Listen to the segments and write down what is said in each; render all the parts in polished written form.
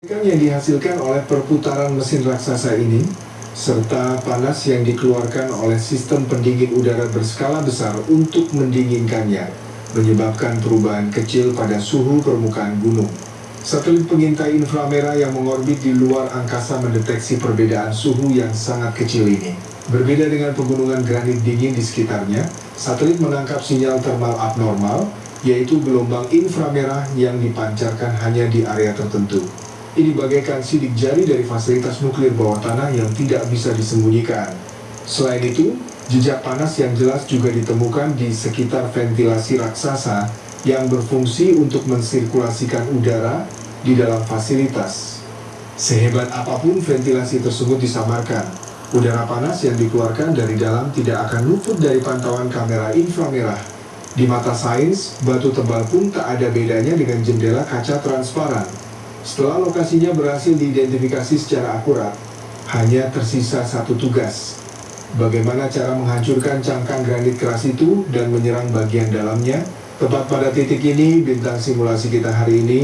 Ikan yang dihasilkan oleh perputaran mesin raksasa ini, serta panas yang dikeluarkan oleh sistem pendingin udara berskala besar untuk mendinginkannya, menyebabkan perubahan kecil pada suhu permukaan gunung. Satelit pengintai inframerah yang mengorbit di luar angkasa mendeteksi perbedaan suhu yang sangat kecil ini. Berbeda dengan pegunungan granit dingin di sekitarnya, satelit menangkap sinyal termal abnormal, yaitu gelombang inframerah yang dipancarkan hanya di area tertentu. Ini bagaikan sidik jari dari fasilitas nuklir bawah tanah yang tidak bisa disembunyikan. Selain itu, jejak panas yang jelas juga ditemukan di sekitar ventilasi raksasa yang berfungsi untuk mensirkulasikan udara di dalam fasilitas. Sehebat apapun ventilasi tersebut disamarkan, udara panas yang dikeluarkan dari dalam tidak akan luput dari pantauan kamera inframerah. Di mata sains, batu tebal pun tak ada bedanya dengan jendela kaca transparan. Setelah lokasinya berhasil diidentifikasi secara akurat, hanya tersisa satu tugas. Bagaimana cara menghancurkan cangkang granit keras itu dan menyerang bagian dalamnya? Tepat pada titik ini, bintang simulasi kita hari ini,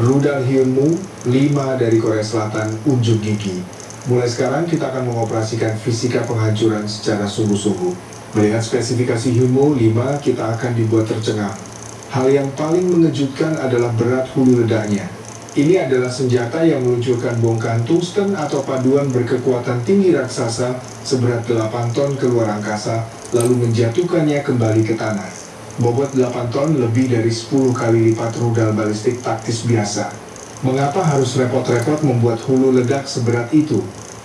rudal Hyunmoo 5 dari Korea Selatan unjuk gigi. Mulai sekarang kita akan mengoperasikan fisika penghancuran secara sungguh-sungguh. Melihat spesifikasi Hyunmoo 5, kita akan dibuat tercengang. Hal yang paling mengejutkan adalah berat hulu ledaknya. Ini adalah senjata yang meluncurkan bongkahan tungsten atau paduan berkekuatan tinggi raksasa seberat 8 ton ke luar angkasa, lalu menjatuhkannya kembali ke tanah. Bobot 8 ton lebih dari 10 kali lipat rudal balistik taktis biasa. Mengapa harus repot-repot membuat hulu ledak seberat itu?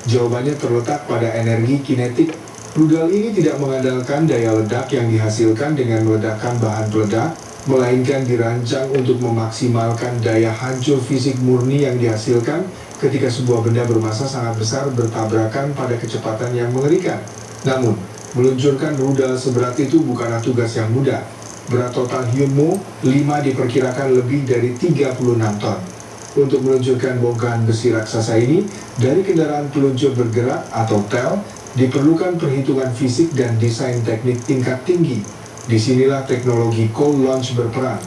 Jawabannya terletak pada energi kinetik. Rudal ini tidak mengandalkan daya ledak yang dihasilkan dengan meledakkan bahan peledak, melainkan dirancang untuk memaksimalkan daya hancur fisik murni yang dihasilkan ketika sebuah benda bermassa sangat besar bertabrakan pada kecepatan yang mengerikan. Namun, meluncurkan rudal seberat itu bukanlah tugas yang mudah. Berat total Hyunmoo 5 diperkirakan lebih dari 36 ton. Untuk meluncurkan bongkahan besi raksasa ini dari kendaraan peluncur bergerak atau TEL, diperlukan perhitungan fisik dan desain teknik tingkat tinggi. Disinilah teknologi cold launch berperan.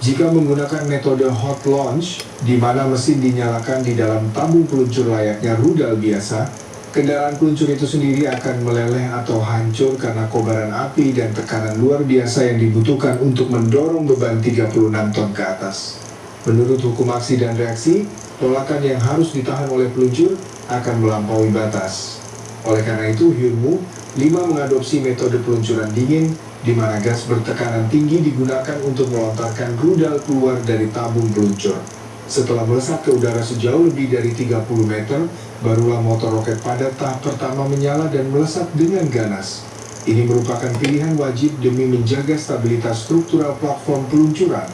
Jika menggunakan metode hot launch, di mana mesin dinyalakan di dalam tabung peluncur layaknya rudal biasa, kendaraan peluncur itu sendiri akan meleleh atau hancur karena kobaran api dan tekanan luar biasa yang dibutuhkan untuk mendorong beban 36 ton ke atas. Menurut hukum aksi dan reaksi, tolakan yang harus ditahan oleh peluncur akan melampaui batas. Oleh karena itu, Hyunmoo 5 mengadopsi metode peluncuran dingin, di mana gas bertekanan tinggi digunakan untuk melontarkan rudal keluar dari tabung peluncur. Setelah melesat ke udara sejauh lebih dari 30 meter, barulah motor roket pada tahap pertama menyala dan melesat dengan ganas. Ini merupakan pilihan wajib demi menjaga stabilitas struktural platform peluncuran.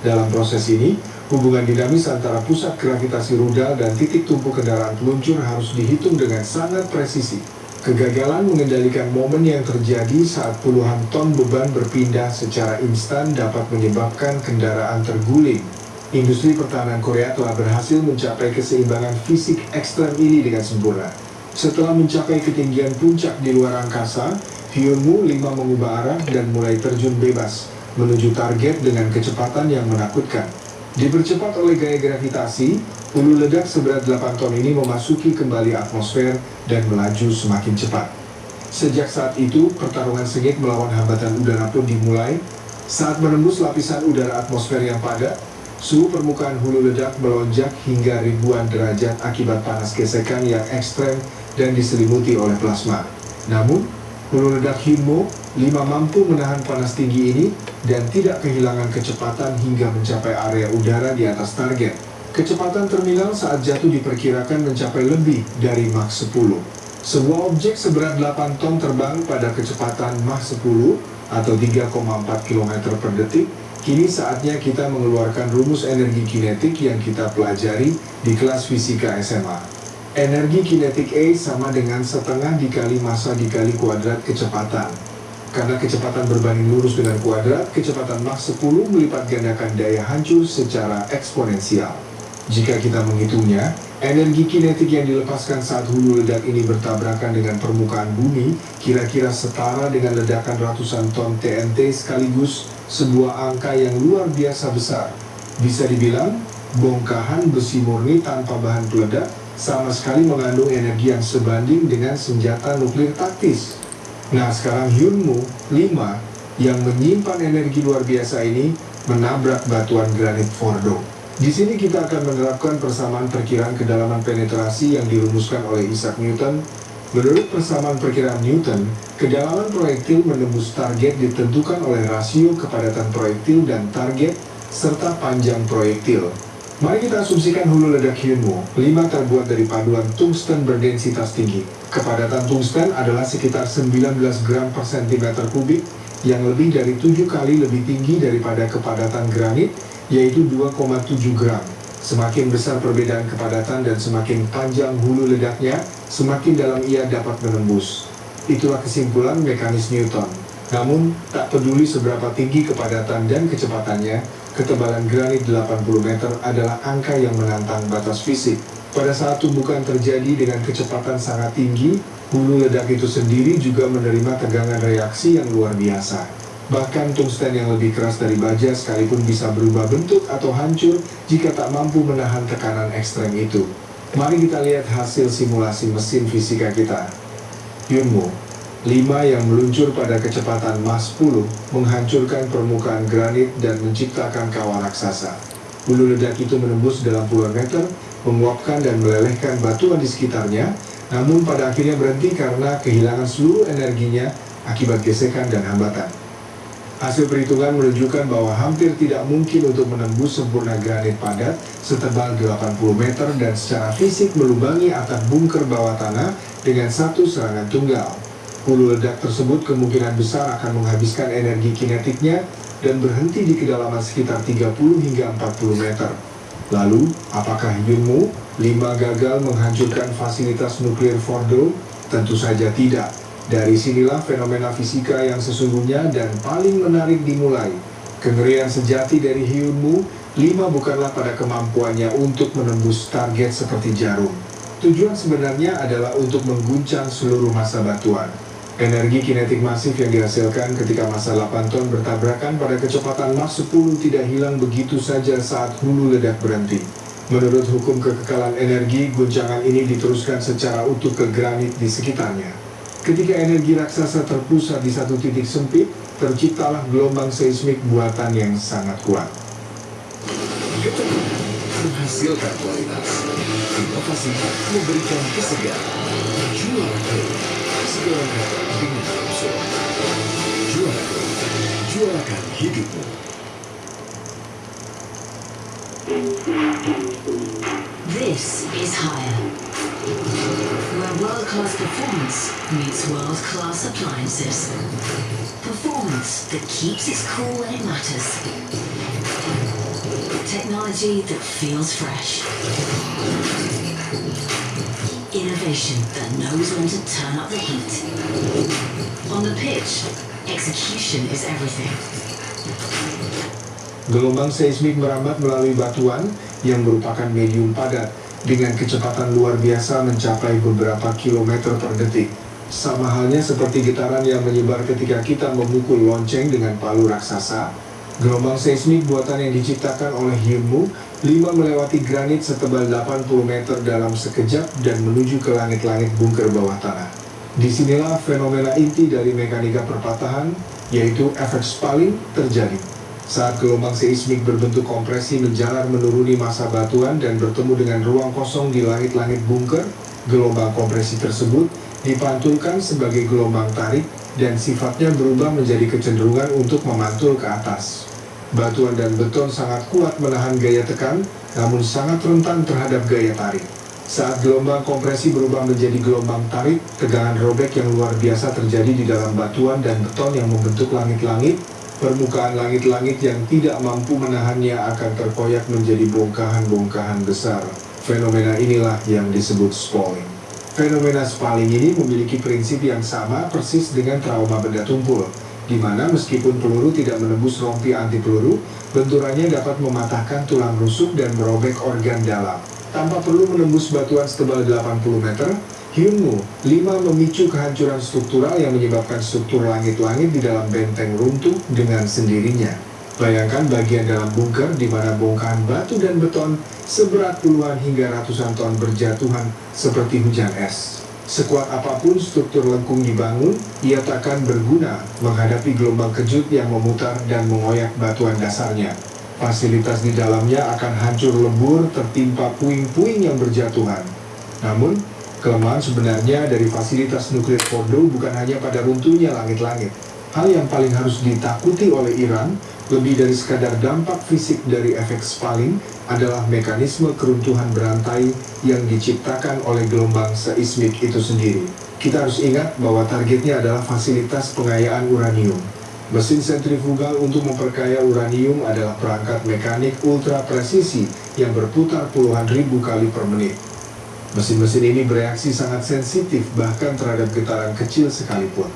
Dalam proses ini, hubungan dinamis antara pusat gravitasi rudal dan titik tumpu kendaraan peluncur harus dihitung dengan sangat presisi. Kegagalan mengendalikan momen yang terjadi saat puluhan ton beban berpindah secara instan dapat menyebabkan kendaraan terguling. Industri pertahanan Korea telah berhasil mencapai keseimbangan fisik ekstrem ini dengan sempurna. Setelah mencapai ketinggian puncak di luar angkasa, Hyunmoo 5 mengubah arah dan mulai terjun bebas menuju target dengan kecepatan yang menakutkan. Dipercepat oleh gaya gravitasi, hulu ledak seberat 8 ton ini memasuki kembali atmosfer dan melaju semakin cepat. Sejak saat itu, pertarungan sengit melawan hambatan udara pun dimulai. Saat menembus lapisan udara atmosfer yang padat, suhu permukaan hulu ledak melonjak hingga ribuan derajat akibat panas gesekan yang ekstrem dan diselimuti oleh plasma. Namun, hulu ledak Hyunmoo 5 mampu menahan panas tinggi ini dan tidak kehilangan kecepatan hingga mencapai area udara di atas target. Kecepatan terminal saat jatuh diperkirakan mencapai lebih dari Mach 10. Sebuah objek seberat 8 ton terbang pada kecepatan Mach 10 atau 3,4 km per detik. Kini saatnya kita mengeluarkan rumus energi kinetik yang kita pelajari di kelas fisika SMA. Energi kinetik E sama dengan setengah dikali massa dikali kuadrat kecepatan. Karena kecepatan berbanding lurus dengan kuadrat, kecepatan Mach 10 melipat gandakan daya hancur secara eksponensial. Jika kita menghitungnya, energi kinetik yang dilepaskan saat hulu ledak ini bertabrakan dengan permukaan bumi kira-kira setara dengan ledakan ratusan ton TNT sekaligus, sebuah angka yang luar biasa besar. Bisa dibilang, Bongkahan besi murni tanpa bahan peledak sama sekali mengandung energi yang sebanding dengan senjata nuklir taktis. Nah, sekarang Hyunmoo 5 yang menyimpan energi luar biasa ini menabrak batuan granit Fordo. Di sini kita akan menerapkan persamaan perkiraan kedalaman penetrasi yang dirumuskan oleh Isaac Newton. Menurut persamaan perkiraan Newton, kedalaman proyektil menembus target ditentukan oleh rasio kepadatan proyektil dan target serta panjang proyektil. Mari kita asumsikan hulu ledak Hyunmoo 5 terbuat dari paduan tungsten berdensitas tinggi. Kepadatan tungsten adalah sekitar 19 gram per cm kubik, yang lebih dari 7 kali lebih tinggi daripada kepadatan granit, yaitu 2,7 gram. Semakin besar perbedaan kepadatan dan semakin panjang hulu ledaknya, semakin dalam ia dapat menembus. Itulah kesimpulan mekanis Newton. Namun, tak peduli seberapa tinggi kepadatan dan kecepatannya, ketebalan granit 80 meter adalah angka yang menantang batas fisik. Pada saat tumbukan terjadi dengan kecepatan sangat tinggi, hulu ledak itu sendiri juga menerima tegangan reaksi yang luar biasa. Bahkan tungsten yang lebih keras dari baja sekalipun bisa berubah bentuk atau hancur jika tak mampu menahan tekanan ekstrem itu. Mari kita lihat hasil simulasi mesin fisika kita. Hyunmoo 5 yang meluncur pada kecepatan Mach 10 menghancurkan permukaan granit dan menciptakan kawah raksasa. Hulu ledak itu menembus dalam puluhan meter, menguapkan dan melelehkan batuan di sekitarnya, namun pada akhirnya berhenti karena kehilangan seluruh energinya akibat gesekan dan hambatan. Hasil perhitungan menunjukkan bahwa hampir tidak mungkin untuk menembus sempurna granit padat setebal 80 meter dan secara fisik melubangi atap bunker bawah tanah dengan satu serangan tunggal. Hulu ledak tersebut kemungkinan besar akan menghabiskan energi kinetiknya dan berhenti di kedalaman sekitar 30 hingga 40 meter. Lalu, apakah Hyunmoo 5 gagal menghancurkan fasilitas nuklir Fordo? Tentu saja tidak. Dari sinilah fenomena fisika yang sesungguhnya dan paling menarik dimulai. Kengerian sejati dari Hyunmoo 5 bukanlah pada kemampuannya untuk menembus target seperti jarum. Tujuan sebenarnya adalah untuk mengguncang seluruh massa batuan. Energi kinetik masif yang dihasilkan ketika massa 8 ton bertabrakan pada kecepatan Mach 10 tidak hilang begitu saja saat hulu ledak berhenti. Menurut hukum kekekalan energi, guncangan ini diteruskan secara utuh ke granit di sekitarnya. Ketika energi raksasa terpusat di satu titik sempit, terciptalah gelombang seismik buatan yang sangat kuat. Ketentuan menghasilkan kualitas, inovasi memberikan kesegaran. Juara kesegaran dengan langsung. Juarakan hidupmu. This is Hire, where world-class performance meets world-class appliances. Performance that keeps its cool when it matters. Technology that feels fresh. Innovation that knows when to turn up the heat. On the pitch, execution is everything. Gelombang seismik merambat melalui batuan yang merupakan medium padat dengan kecepatan luar biasa mencapai beberapa kilometer per detik. Sama halnya seperti getaran yang menyebar ketika kita memukul lonceng dengan palu raksasa, gelombang seismik buatan yang diciptakan oleh Hyunmoo 5 melewati granit setebal 80 meter dalam sekejap dan menuju ke langit-langit bunker bawah tanah. Disinilah fenomena inti dari mekanika perpatahan, yaitu efek spalling terjadi. Saat gelombang seismik berbentuk kompresi menjalar menuruni massa batuan dan bertemu dengan ruang kosong di langit-langit bunker, gelombang kompresi tersebut dipantulkan sebagai gelombang tarik dan sifatnya berubah menjadi kecenderungan untuk memantul ke atas. Batuan dan beton sangat kuat menahan gaya tekan, namun sangat rentan terhadap gaya tarik. Saat gelombang kompresi berubah menjadi gelombang tarik, tegangan robek yang luar biasa terjadi di dalam batuan dan beton yang membentuk langit-langit. Permukaan langit-langit yang tidak mampu menahannya akan terkoyak menjadi bongkahan-bongkahan besar. Fenomena inilah yang disebut spalling. Fenomena spalling ini memiliki prinsip yang sama persis dengan trauma benda tumpul, di mana meskipun peluru tidak menembus rompi anti peluru, benturannya dapat mematahkan tulang rusuk dan merobek organ dalam. Tanpa perlu menembus batuan setebal 80 meter, Hyunmoo 5 memicu kehancuran struktural yang menyebabkan struktur langit-langit di dalam benteng runtuh dengan sendirinya. Bayangkan bagian dalam bunker di mana bongkahan batu dan beton seberat puluhan hingga ratusan ton berjatuhan seperti hujan es. Sekuat apapun struktur lengkung dibangun, ia takkan berguna menghadapi gelombang kejut yang memutar dan mengoyak batuan dasarnya. Fasilitas di dalamnya akan hancur lebur tertimpa puing-puing yang berjatuhan. Namun, kelemahan sebenarnya dari fasilitas nuklir Fordow bukan hanya pada runtuhnya langit-langit. Hal yang paling harus ditakuti oleh Iran, lebih dari sekadar dampak fisik dari efek Spalling, adalah mekanisme keruntuhan berantai yang diciptakan oleh gelombang seismik itu sendiri. Kita harus ingat bahwa targetnya adalah fasilitas pengayaan uranium. Mesin sentrifugal untuk memperkaya uranium adalah perangkat mekanik ultra presisi yang berputar puluhan ribu kali per menit. Mesin-mesin ini bereaksi sangat sensitif bahkan terhadap getaran kecil sekalipun.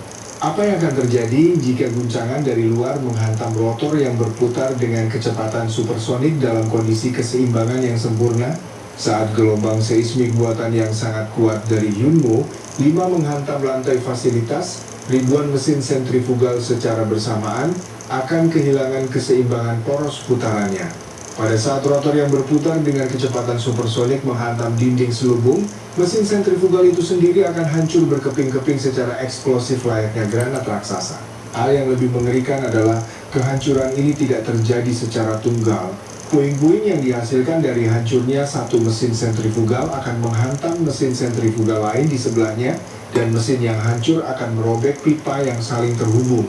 Apa yang akan terjadi jika guncangan dari luar menghantam rotor yang berputar dengan kecepatan supersonik dalam kondisi keseimbangan yang sempurna? Saat gelombang seismik buatan yang sangat kuat dari Hyunmoo 5 menghantam lantai fasilitas, ribuan mesin sentrifugal secara bersamaan akan kehilangan keseimbangan poros putarannya. Pada saat rotor yang berputar dengan kecepatan supersonik menghantam dinding selubung, mesin sentrifugal itu sendiri akan hancur berkeping-keping secara eksplosif layaknya granat raksasa. Hal yang lebih mengerikan adalah kehancuran ini tidak terjadi secara tunggal. Puing-puing yang dihasilkan dari hancurnya satu mesin sentrifugal akan menghantam mesin sentrifugal lain di sebelahnya, dan mesin yang hancur akan merobek pipa yang saling terhubung.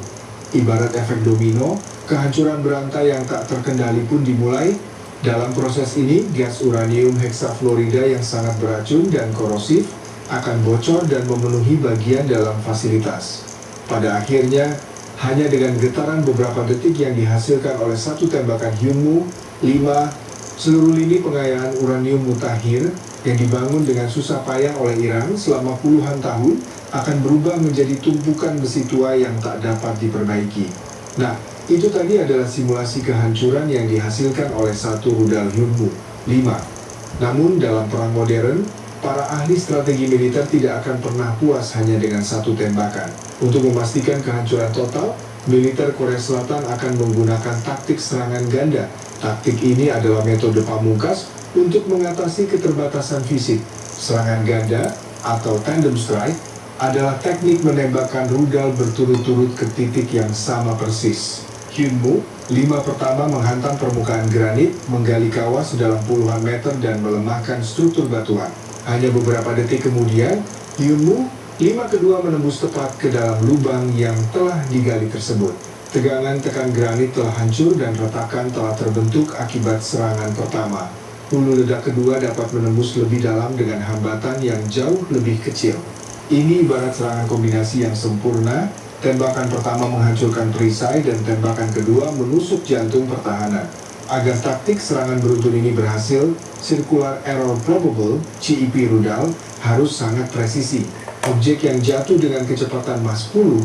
Ibarat efek domino, kehancuran berantai yang tak terkendali pun dimulai. Dalam proses ini, gas uranium heksafluorida yang sangat beracun dan korosif akan bocor dan memenuhi bagian dalam fasilitas. Pada akhirnya, hanya dengan getaran beberapa detik yang dihasilkan oleh satu tembakan Hyunmoo 5, seluruh lini pengayaan uranium mutakhir yang dibangun dengan susah payah oleh Iran selama puluhan tahun akan berubah menjadi tumpukan besi tua yang tak dapat diperbaiki. Nah, itu tadi adalah simulasi kehancuran yang dihasilkan oleh satu rudal Hyunmoo 5. Namun dalam perang modern, para ahli strategi militer tidak akan pernah puas hanya dengan satu tembakan. Untuk memastikan kehancuran total, militer Korea Selatan akan menggunakan taktik serangan ganda. Taktik ini adalah metode pamungkas untuk mengatasi keterbatasan fisik. Serangan ganda atau tandem strike adalah teknik menembakkan rudal berturut-turut ke titik yang sama persis. Hyunmoo 5 pertama menghantam permukaan granit, menggali kawah sedalam puluhan meter dan melemahkan struktur batuan. Hanya beberapa detik kemudian, Hyunmoo 5 kedua menembus tepat ke dalam lubang yang telah digali tersebut. Tegangan tekan granit telah hancur dan retakan telah terbentuk akibat serangan pertama. Hulu ledak kedua dapat menembus lebih dalam dengan hambatan yang jauh lebih kecil. Ini ibarat serangan kombinasi yang sempurna. Tembakan pertama menghancurkan perisai dan tembakan kedua menusuk jantung pertahanan. Agar taktik serangan beruntun ini berhasil, Circular Error Probable (CEP) rudal harus sangat presisi. Objek yang jatuh dengan kecepatan Mach 10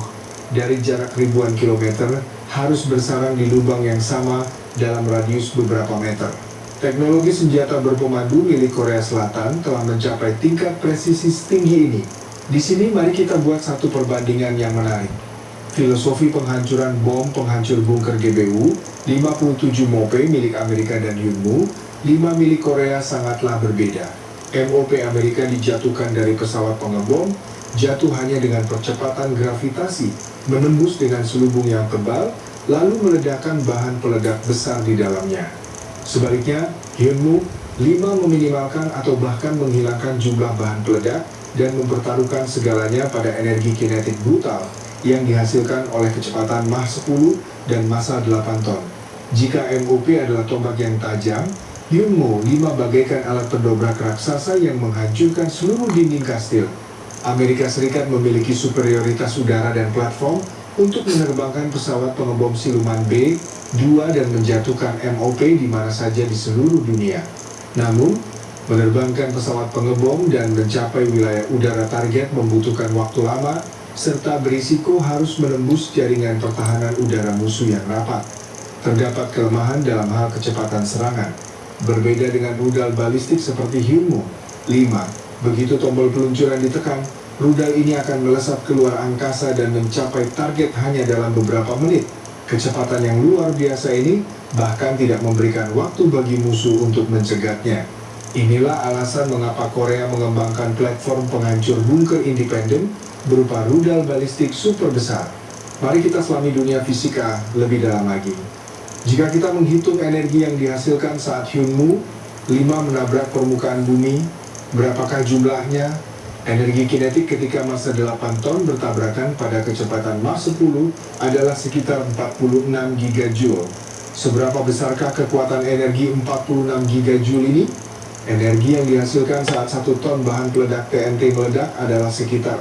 dari jarak ribuan kilometer harus bersarang di lubang yang sama dalam radius beberapa meter. Teknologi senjata berpemandu milik Korea Selatan telah mencapai tingkat presisi setinggi ini. Di sini mari kita buat satu perbandingan yang menarik. Filosofi penghancuran bom penghancur bunker GBU 57 MOP milik Amerika dan Hyunmoo 5 milik Korea sangatlah berbeda. MOP Amerika dijatuhkan dari pesawat pengebom, jatuh hanya dengan percepatan gravitasi, menembus dengan selubung yang tebal, lalu meledakkan bahan peledak besar di dalamnya. Sebaliknya, Hyunmoo 5 meminimalkan atau bahkan menghilangkan jumlah bahan peledak dan mempertaruhkan segalanya pada energi kinetik brutal yang dihasilkan oleh kecepatan Mach 10 dan massa 8 ton. Jika MOP adalah tombak yang tajam, Hyunmoo 5 bagaikan alat pendobrak raksasa yang menghancurkan seluruh dinding kastil. Amerika Serikat memiliki superioritas udara dan platform untuk menerbangkan pesawat pengebom siluman B-2 dan menjatuhkan MOP di mana saja di seluruh dunia. Namun, menerbangkan pesawat pengebom dan mencapai wilayah udara target membutuhkan waktu lama, serta berisiko harus menembus jaringan pertahanan udara musuh yang rapat. Terdapat kelemahan dalam hal kecepatan serangan. Berbeda dengan rudal balistik seperti Hyunmoo 5, begitu tombol peluncuran ditekan, rudal ini akan melesat keluar angkasa dan mencapai target hanya dalam beberapa menit. Kecepatan yang luar biasa ini bahkan tidak memberikan waktu bagi musuh untuk mencegatnya. Inilah alasan mengapa Korea mengembangkan platform penghancur bunker independen berupa rudal balistik super besar. Mari kita selami dunia fisika lebih dalam lagi. Jika kita menghitung energi yang dihasilkan saat Hyunmoo 5 menabrak permukaan bumi, berapakah jumlahnya? Energi kinetik ketika massa 8 ton bertabrakan pada kecepatan Mach 10 adalah sekitar 46 gigajoule. Seberapa besarkah kekuatan energi 46 gigajoule ini? Energi yang dihasilkan saat 1 ton bahan peledak TNT meledak adalah sekitar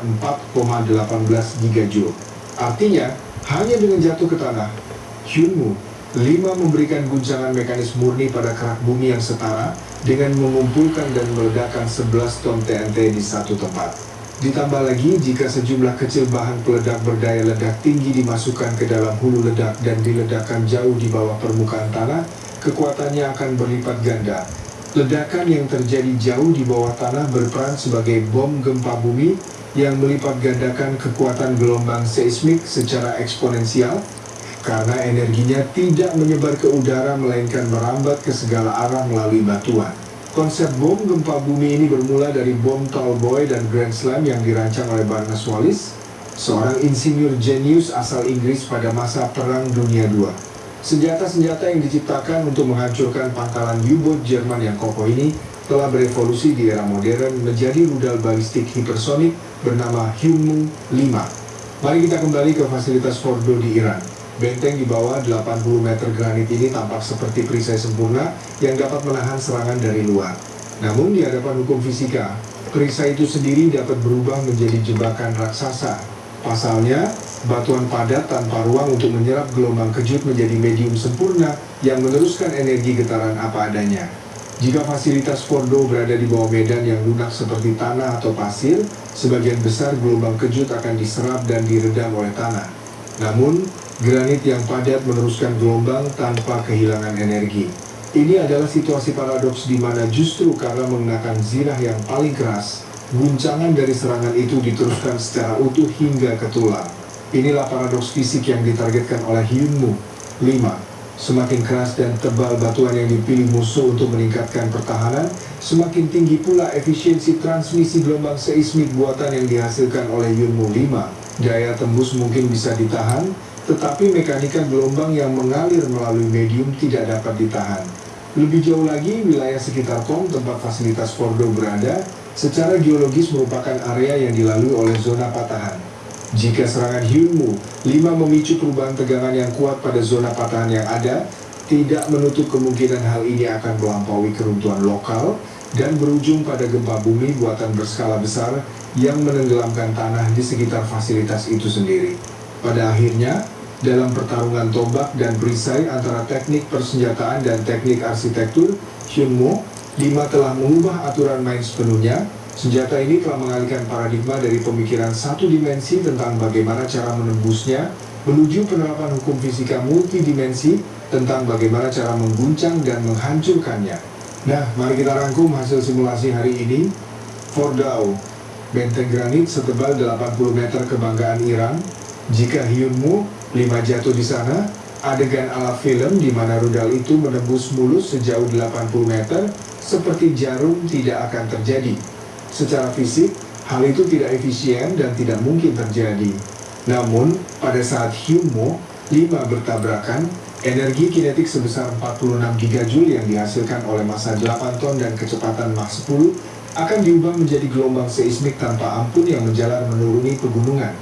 4,18 gigajoule. Artinya, hanya dengan jatuh ke tanah, Hyunmoo 5 memberikan guncangan mekanis murni pada kerak bumi yang setara dengan mengumpulkan dan meledakkan 11 ton TNT di satu tempat. Ditambah lagi, jika sejumlah kecil bahan peledak berdaya ledak tinggi dimasukkan ke dalam hulu ledak dan diledakkan jauh di bawah permukaan tanah, kekuatannya akan berlipat ganda. Ledakan yang terjadi jauh di bawah tanah berperan sebagai bom gempa bumi yang melipat gandakan kekuatan gelombang seismik secara eksponensial, karena energinya tidak menyebar ke udara melainkan merambat ke segala arah melalui batuan. Konsep bom gempa bumi ini bermula dari bom Tallboy dan Grand Slam yang dirancang oleh Barnes Wallis, seorang insinyur jenius asal Inggris pada masa Perang Dunia II. Senjata-senjata yang diciptakan untuk menghancurkan pangkalan U-boat Jerman yang kokoh ini telah berevolusi di era modern menjadi rudal balistik hipersonik bernama Hyunmoo 5. Mari kita kembali ke fasilitas Fordo di Iran. Benteng di bawah 80 meter granit ini tampak seperti perisai sempurna yang dapat menahan serangan dari luar. Namun di hadapan hukum fisika, perisai itu sendiri dapat berubah menjadi jebakan raksasa. Pasalnya, batuan padat tanpa ruang untuk menyerap gelombang kejut menjadi medium sempurna yang meneruskan energi getaran apa adanya. Jika fasilitas Fordo berada di bawah medan yang lunak seperti tanah atau pasir, sebagian besar gelombang kejut akan diserap dan diredam oleh tanah. Namun, granit yang padat meneruskan gelombang tanpa kehilangan energi. Ini adalah situasi paradoks di mana justru karena mengenakan zirah yang paling keras, guncangan dari serangan itu diteruskan secara utuh hingga ke tulang. Inilah paradoks fisik yang ditargetkan oleh Hyunmoo 5. Semakin keras dan tebal batuan yang dipilih musuh untuk meningkatkan pertahanan, semakin tinggi pula efisiensi transmisi gelombang seismik buatan yang dihasilkan oleh Hyunmoo 5. Daya tembus mungkin bisa ditahan, tetapi mekanika gelombang yang mengalir melalui medium tidak dapat ditahan. Lebih jauh lagi, wilayah sekitar Qom tempat fasilitas Fordo berada, secara geologis merupakan area yang dilalui oleh zona patahan. Jika serangan Hyunmoo 5 memicu perubahan tegangan yang kuat pada zona patahan yang ada, tidak menutup kemungkinan hal ini akan melampaui keruntuhan lokal dan berujung pada gempa bumi buatan berskala besar yang menenggelamkan tanah di sekitar fasilitas itu sendiri. Pada akhirnya, dalam pertarungan tombak dan perisai antara teknik persenjataan dan teknik arsitektur, Hyunmoo 5 telah mengubah aturan main sepenuhnya. Senjata ini telah mengalihkan paradigma dari pemikiran satu dimensi tentang bagaimana cara menembusnya menuju penerapan hukum fisika multidimensi tentang bagaimana cara mengguncang dan menghancurkannya. Nah, mari kita rangkum hasil simulasi hari ini. Fordo, benteng granit setebal 80 meter kebanggaan Iran. Jika Hyunmoo 5 jatuh di sana, adegan ala film di mana rudal itu menembus mulus sejauh 80 meter seperti jarum tidak akan terjadi. Secara fisik, hal itu tidak efisien dan tidak mungkin terjadi. Namun, pada saat Hyunmoo 5 bertabrakan, energi kinetik sebesar 46 gigajoule yang dihasilkan oleh massa 8 ton dan kecepatan Mach 10 akan diubah menjadi gelombang seismik tanpa ampun yang menjalar menuruni pegunungan.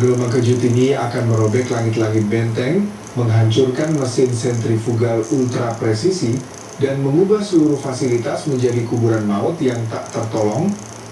Gelombang kejut ini akan merobek langit-langit benteng, menghancurkan mesin sentrifugal ultra presisi, dan mengubah seluruh fasilitas menjadi kuburan maut yang tak tertolong.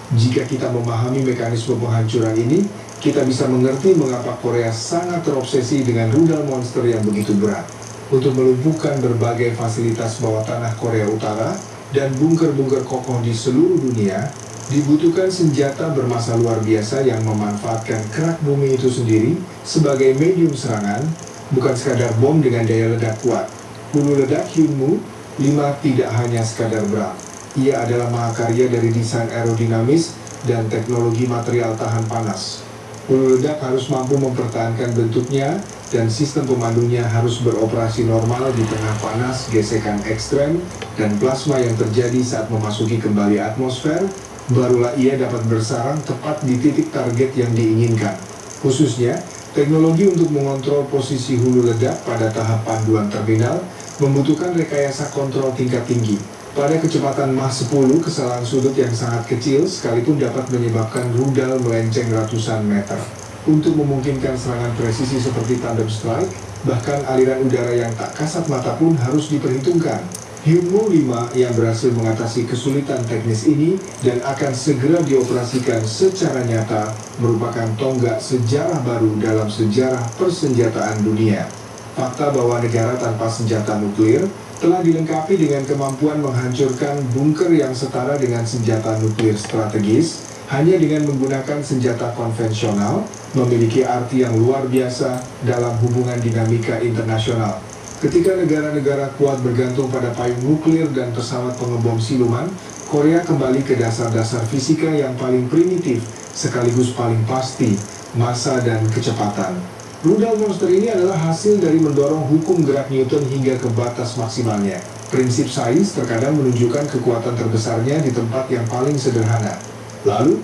Jika kita memahami mekanisme penghancuran ini, kita bisa mengerti mengapa Korea sangat terobsesi dengan rudal monster yang begitu berat. Untuk melumpuhkan berbagai fasilitas bawah tanah Korea Utara dan bunker-bunker kokoh di seluruh dunia, dibutuhkan senjata bermassa luar biasa yang memanfaatkan kerak bumi itu sendiri sebagai medium serangan, bukan sekadar bom dengan daya ledak kuat. Hulu ledak Hyunmoo 5 tidak hanya sekadar berat. Ia adalah mahakarya dari desain aerodinamis dan teknologi material tahan panas. Hulu ledak harus mampu mempertahankan bentuknya dan sistem pemandunya harus beroperasi normal di tengah panas, gesekan ekstrem, dan plasma yang terjadi saat memasuki kembali atmosfer, barulah ia dapat bersarang tepat di titik target yang diinginkan. Khususnya, teknologi untuk mengontrol posisi hulu ledak pada tahap panduan terminal membutuhkan rekayasa kontrol tingkat tinggi. Pada kecepatan Mach 10, kesalahan sudut yang sangat kecil sekalipun dapat menyebabkan rudal melenceng ratusan meter. Untuk memungkinkan serangan presisi seperti tandem strike, bahkan aliran udara yang tak kasat mata pun harus diperhitungkan. Hyunmoo 5 yang berhasil mengatasi kesulitan teknis ini dan akan segera dioperasikan secara nyata merupakan tonggak sejarah baru dalam sejarah persenjataan dunia. Fakta bahwa negara tanpa senjata nuklir telah dilengkapi dengan kemampuan menghancurkan bunker yang setara dengan senjata nuklir strategis hanya dengan menggunakan senjata konvensional memiliki arti yang luar biasa dalam hubungan dinamika internasional. Ketika negara-negara kuat bergantung pada payung nuklir dan pesawat pengebom siluman, Korea kembali ke dasar-dasar fisika yang paling primitif sekaligus paling pasti, massa dan kecepatan. Rudal monster ini adalah hasil dari mendorong hukum gerak Newton hingga ke batas maksimalnya. Prinsip sains terkadang menunjukkan kekuatan terbesarnya di tempat yang paling sederhana. Lalu,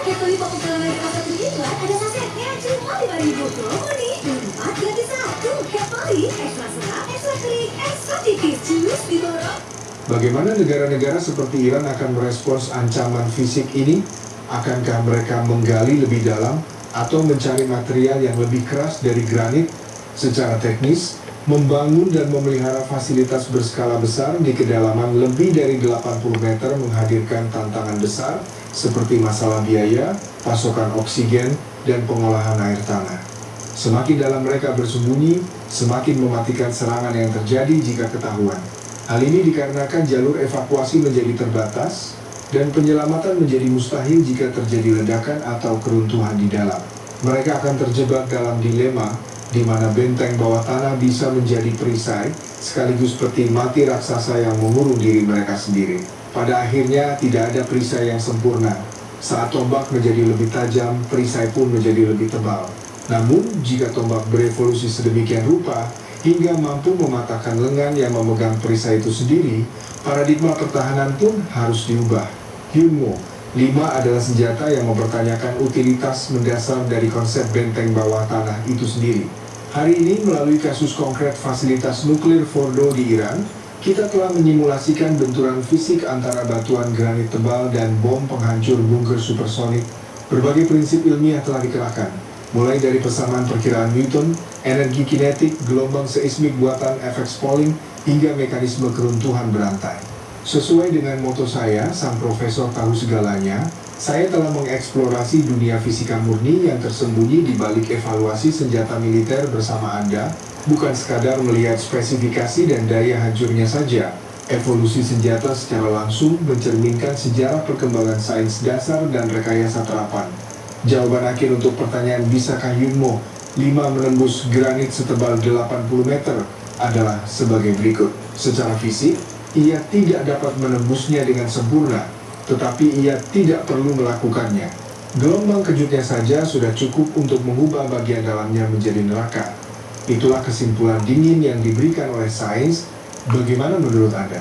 Ketuli pokok celana di pasar tujuan ada sasetnya cuma 5.000 promo nih. 4 ganti 1. Ketuli ekstra serat, ekstra kering, ekstra tipis. Cus diborong. bagaimana negara-negara seperti Iran akan merespons ancaman fisik ini? Akankah mereka menggali lebih dalam atau mencari material yang lebih keras dari granit? Secara teknis, membangun dan memelihara fasilitas berskala besar di kedalaman lebih dari 80 meter menghadirkan tantangan besar seperti masalah biaya, pasokan oksigen, dan pengolahan air tanah. Semakin dalam mereka bersembunyi, semakin mematikan serangan yang terjadi jika ketahuan. Hal ini dikarenakan jalur evakuasi menjadi terbatas dan penyelamatan menjadi mustahil jika terjadi ledakan atau keruntuhan di dalam. Mereka akan terjebak dalam dilema di mana benteng bawah tanah bisa menjadi perisai sekaligus peti mati raksasa yang mengurung diri mereka sendiri. Pada akhirnya tidak ada perisai yang sempurna. Saat tombak menjadi lebih tajam, perisai pun menjadi lebih tebal. Namun, jika tombak berevolusi sedemikian rupa hingga mampu mematahkan lengan yang memegang perisai itu sendiri, paradigma pertahanan pun harus diubah. Hyunmoo 5 adalah senjata yang mempertanyakan utilitas mendasar dari konsep benteng bawah tanah itu sendiri. Hari ini, melalui kasus konkret fasilitas nuklir Fordo di Iran, kita telah menyimulasikan benturan fisik antara batuan granit tebal dan bom penghancur bunker supersonik. Berbagai prinsip ilmiah telah dikerahkan, mulai dari persamaan perkiraan Newton, energi kinetik, gelombang seismik buatan efek Pauling, hingga mekanisme keruntuhan berantai. Sesuai dengan moto saya, sang profesor tahu segalanya, saya telah mengeksplorasi dunia fisika murni yang tersembunyi di balik evaluasi senjata militer bersama Anda, bukan sekadar melihat spesifikasi dan daya hancurnya saja. Evolusi senjata secara langsung mencerminkan sejarah perkembangan sains dasar dan rekayasa terapan. Jawaban akhir untuk pertanyaan bisakah Hyunmoo 5 menembus granit setebal 80 meter adalah sebagai berikut. Secara fisik, ia tidak dapat menembusnya dengan sempurna, tetapi ia tidak perlu melakukannya. Gelombang kejutnya saja sudah cukup untuk mengubah bagian dalamnya menjadi neraka. Itulah kesimpulan dingin yang diberikan oleh sains. Bagaimana menurut Anda?